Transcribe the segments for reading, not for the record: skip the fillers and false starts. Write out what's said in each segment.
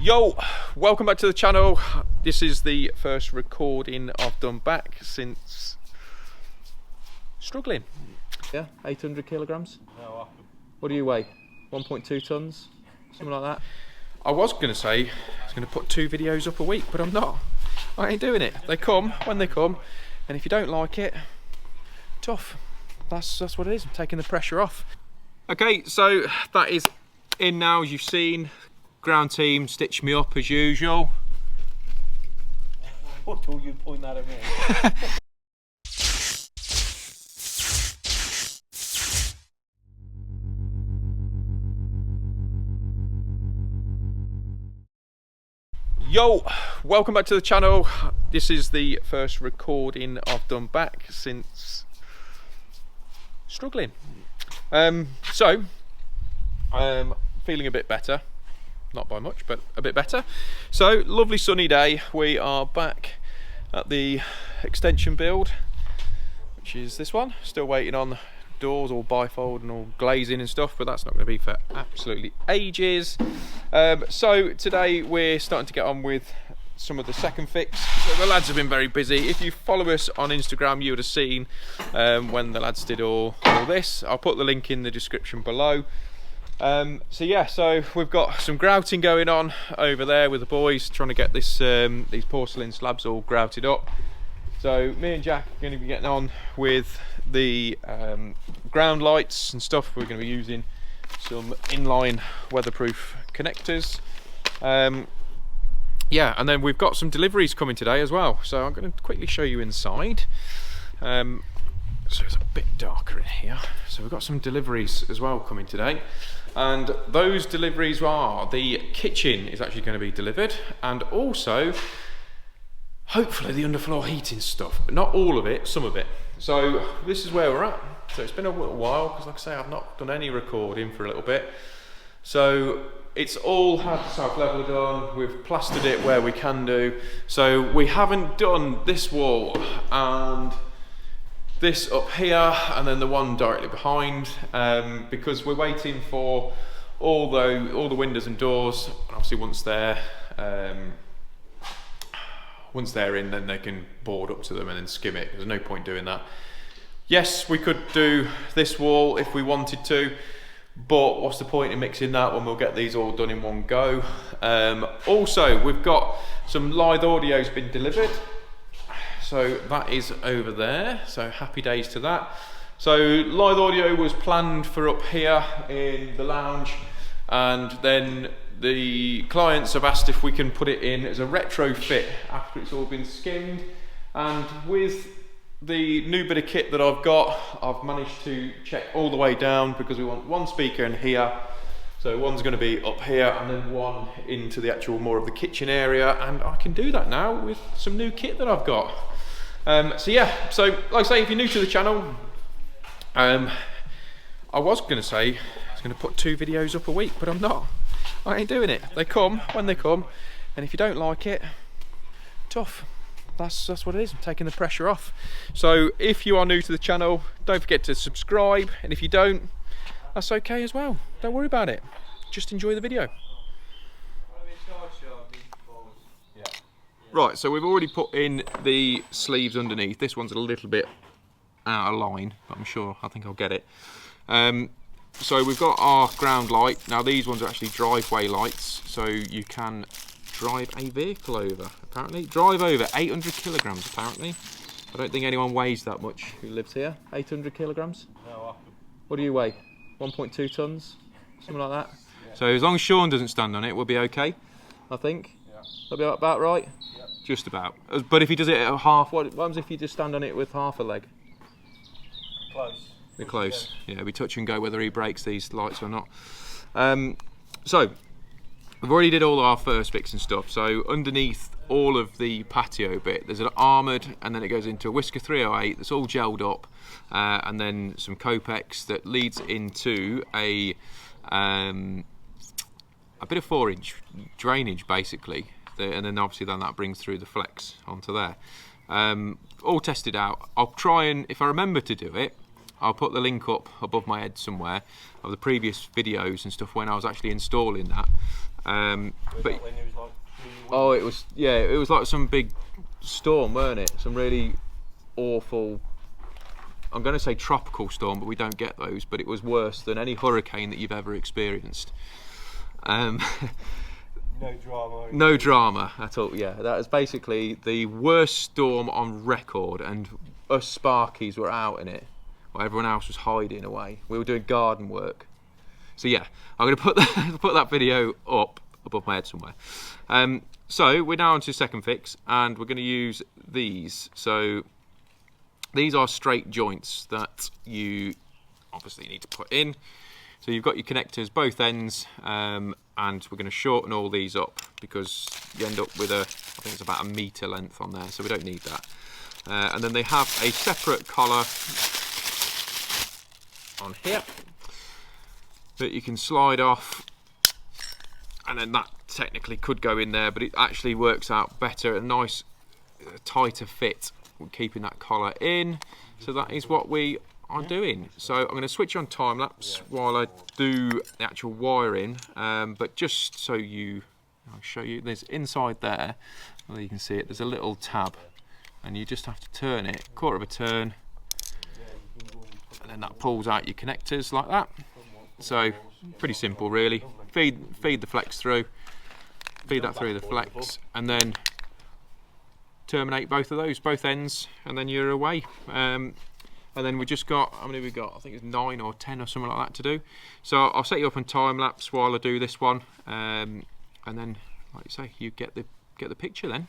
Yo, welcome back to the channel. This is the first recording I've done back since struggling. Yeah, 800 kilograms. No, what do you weigh? 1.2 tons, something like that. I was gonna say I was gonna put 2 videos up a week, but I'm not. I ain't doing it. They come when they come, and if you don't like it, tough. That's what it is. I'm taking the pressure off. Okay, so that is in now, as you've seen. Ground team stitched me up as usual. What do you point that at me? Yo, welcome back to the channel. This is the first recording I've done back since struggling. Feeling a bit better. Not by much, but a bit better. So, lovely sunny day. We are back at the extension build, which is this one. Still waiting on doors, all bifold and all glazing and stuff, but that's not going to be for absolutely ages. So today we're starting to get on with some of the second fix. So the lads have been very busy. If you follow us on Instagram, you would have seen when the lads did all this. I'll put the link in the description below. So we've got some grouting going on over there with the boys, trying to get this these porcelain slabs all grouted up. So me and Jack are going to be getting on with the ground lights and stuff. We're going to be using some inline weatherproof connectors. Yeah, and then we've got some deliveries coming today as well. So I'm going to quickly show you inside. So it's a bit darker in here. So we've got some deliveries as well coming today. And those deliveries are, the kitchen is actually going to be delivered, and also hopefully the underfloor heating stuff, but not all of it, some of it. So this is where we're at. So it's been a little while, because like I say, I've not done any recording for a little bit. So it's all had south level done, we've plastered it where we can do. So we haven't done this wall and this up here, and then the one directly behind, because we're waiting for all the windows and doors. Obviously once they're in, then they can board up to them and then skim it. There's no point doing that. Yes, we could do this wall if we wanted to, but what's the point in mixing that when we'll get these all done in one go. Also, we've got some live audio's been delivered. So that is over there, so happy days to that. So live audio was planned for up here in the lounge, and then the clients have asked if we can put it in as a retrofit after it's all been skimmed. And with the new bit of kit that I've got, I've managed to check all the way down, because we want one speaker in here. So one's going to be up here, and then one into the actual more of the kitchen area, and I can do that now with some new kit that I've got. So like I say, if you're new to the channel, I was going to say I was going to put 2 videos up a week, but I'm not. I ain't doing it. They come when they come, and if you don't like it, tough. That's what it is. I'm taking the pressure off. So if you are new to the channel, don't forget to subscribe, and if you don't, that's okay as well. Don't worry about it. Just enjoy the video. Right, so we've already put in the sleeves underneath. This one's a little bit out of line, but I think I'll get it. So we've got our ground light. Now these ones are actually driveway lights, so you can drive a vehicle over, apparently. Drive over 800 kilograms, apparently. I don't think anyone weighs that much who lives here. 800 kilograms? No, what do you weigh? 1.2 tons? Something like that? Yeah. So as long as Sean doesn't stand on it, we'll be okay, I think. Yeah. That'll be about right? Yep. Just about. But if he does it at half, what happens if you just stand on it with half a leg? Close. They're close. Yeah, we touch and go whether he breaks these lights or not. So we've already did all our first fix and stuff. So underneath all of the patio bit, there's an armoured, and then it goes into a Whisker 308 that's all gelled up, and then some Copex that leads into a bit of 4-inch drainage basically, and then obviously that brings through the flex onto there. All tested out. I'll try, and if I remember to do it, I'll put the link up above my head somewhere of the previous videos and stuff when I was actually installing that. But Oh, it was, yeah, it was like some big storm, weren't it? Some really awful, I'm going to say tropical storm, but we don't get those, but it was worse than any hurricane that you've ever experienced. No drama. No drama at all, yeah. That was basically the worst storm on record, and us Sparkies were out in it, while everyone else was hiding away. We were doing garden work. So yeah, I'm going to put that video up above my head somewhere. So we're now on to the second fix, and we're going to use these. So these are straight joints that you obviously need to put in. So you've got your connectors both ends, and we're going to shorten all these up because you end up with I think it's about 1 metre length on there, so we don't need that. And then they have a separate collar on here that you can slide off, and then that technically could go in there, but it actually works out better, a nice tighter fit with keeping that collar in. So that is what we are doing. So I'm going to switch on time lapse while I do the actual wiring, but just so I'll show you, there's inside there, well, you can see it, there's a little tab, and you just have to turn it, quarter of a turn, and then that pulls out your connectors like that. So pretty simple really. Feed the flex through, feed that through the flex, and then terminate both of those, both ends, and then you're away. And then we just got, how many we got? I think it's 9 or 10 or something like that to do. So I'll set you up on time lapse while I do this one, and then, like you say, you get the picture then.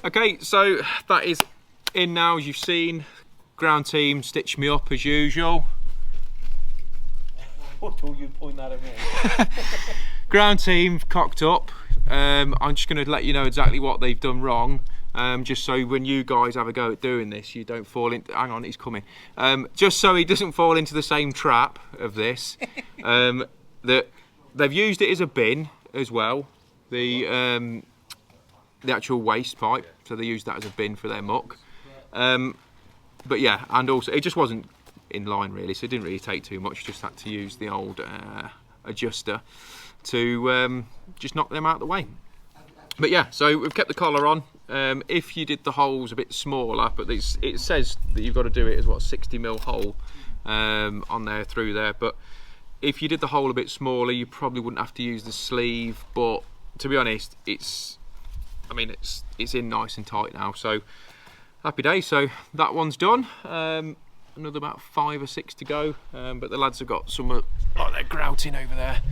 Okay, so that is in now, as you've seen. Ground team stitched me up as usual. What do you point that at me? Ground team cocked up. I'm just going to let you know exactly what they've done wrong, just so when you guys have a go at doing this, you don't fall into. Hang on, he's coming. Just so he doesn't fall into the same trap of this. That they've used it as a bin as well. The actual waste pipe, so they used that as a bin for their muck. But yeah, and also it just wasn't in line really, so it didn't really take too much. Just had to use the old adjuster to just knock them out of the way. But yeah, so we've kept the collar on. If you did the holes a bit smaller, but it says that you've got to do it as what, 60mm hole on there through there, but if you did the hole a bit smaller, you probably wouldn't have to use the sleeve. But to be honest, it's in nice and tight now, so happy day. So that one's done. Another about 5 or 6 to go, but the lads have got some they're grouting over there,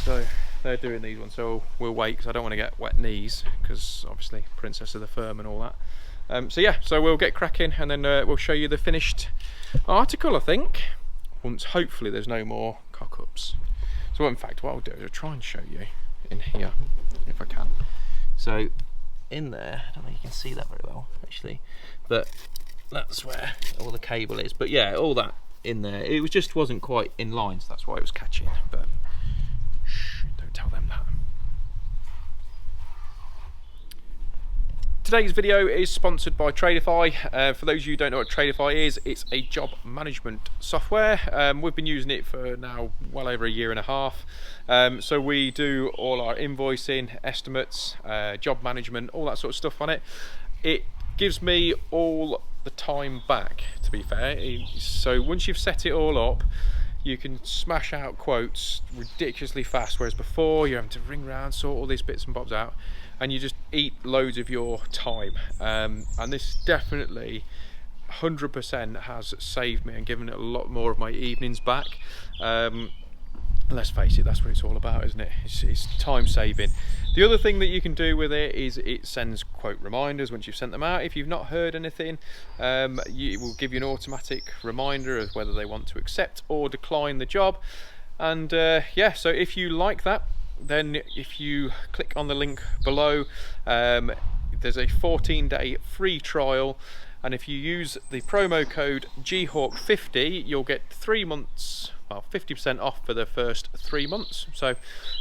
so they're doing these ones, so we'll wait because I don't want to get wet knees, because obviously Princess of the Firm and all that. So yeah, so we'll get cracking, and then we'll show you the finished article, I think, once hopefully there's no more cock-ups. So in fact what I'll do is I'll try and show you in here if I can. So in there, I don't know if you can see that very well actually, but that's where all the cable is. But yeah, all that in there, it was just wasn't quite in line, so that's why it was catching. But shh, don't tell them that. Today's video is sponsored by Tradeify. For those of you who don't know what Tradeify is, it's a job management software. We've been using it for now well over 1.5 years. So we do all our invoicing, estimates, job management, all that sort of stuff on it. It gives me all the time back, to be fair. So once you've set it all up, you can smash out quotes ridiculously fast, whereas before you're having to ring around, sort all these bits and bobs out, and you just eat loads of your time. And this definitely 100% has saved me and given it a lot more of my evenings back. And let's face it, that's what it's all about, isn't it? It's time saving. The other thing that you can do with it is it sends quote reminders once you've sent them out. If you've not heard anything, it will give you an automatic reminder of whether they want to accept or decline the job. And yeah, so if you like that, then if you click on the link below, there's a 14-day free trial, and if you use the promo code GHawk50, you'll get 3 months, well, 50% off for the first 3 months. So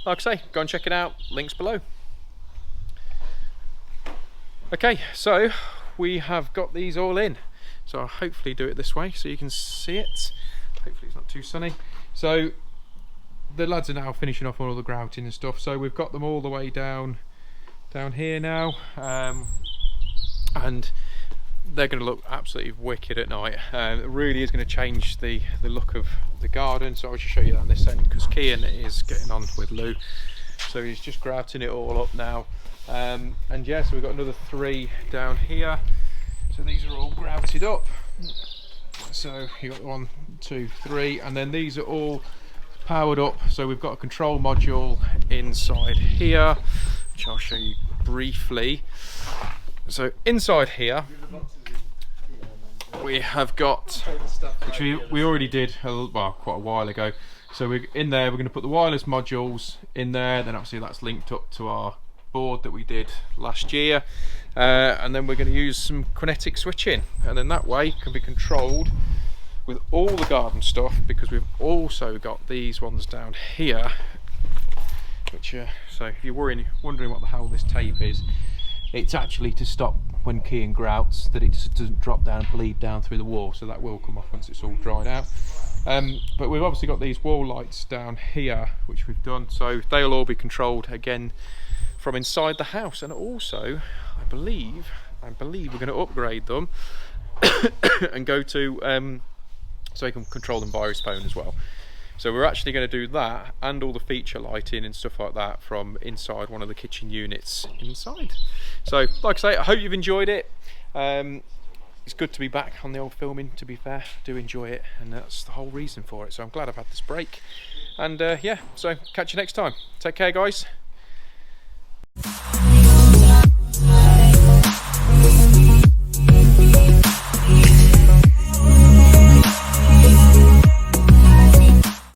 like I say, go and check it out, links below. Okay, so we have got these all in, so I'll hopefully do it this way so you can see it. Hopefully it's not too sunny. So the lads are now finishing off all the grouting and stuff, so we've got them all the way down here now, and they're going to look absolutely wicked at night. It really is going to change the look of the garden, so I'll just show you that on this end, because Kian is getting on with Lou, so he's just grouting it all up now. And yeah, so we've got another 3 down here, so these are all grouted up. So you got 1, 2, 3, and then these are all powered up, so we've got a control module inside here, which I'll show you briefly. So inside here we have got, which we already did well quite a while ago, so we're in there, we're going to put the wireless modules in there, then obviously that's linked up to our board that we did last year, and then we're going to use some kinetic switching, and then that way it can be controlled with all the garden stuff, because we've also got these ones down here, which so if you're wondering what the hell this tape is, it's actually to stop when Kian grouts that it just doesn't drop down and bleed down through the wall, so that will come off once it's all dried out. But we've obviously got these wall lights down here which we've done, so they'll all be controlled again from inside the house, and also I believe we're going to upgrade them and go to so you can control them via his phone as well. So we're actually going to do that and all the feature lighting and stuff like that from inside one of the kitchen units inside. So like I say, I hope you've enjoyed it. It's good to be back on the old filming, to be fair. I do enjoy it, and that's the whole reason for it, so I'm glad I've had this break. And yeah, so catch you next time. Take care, guys.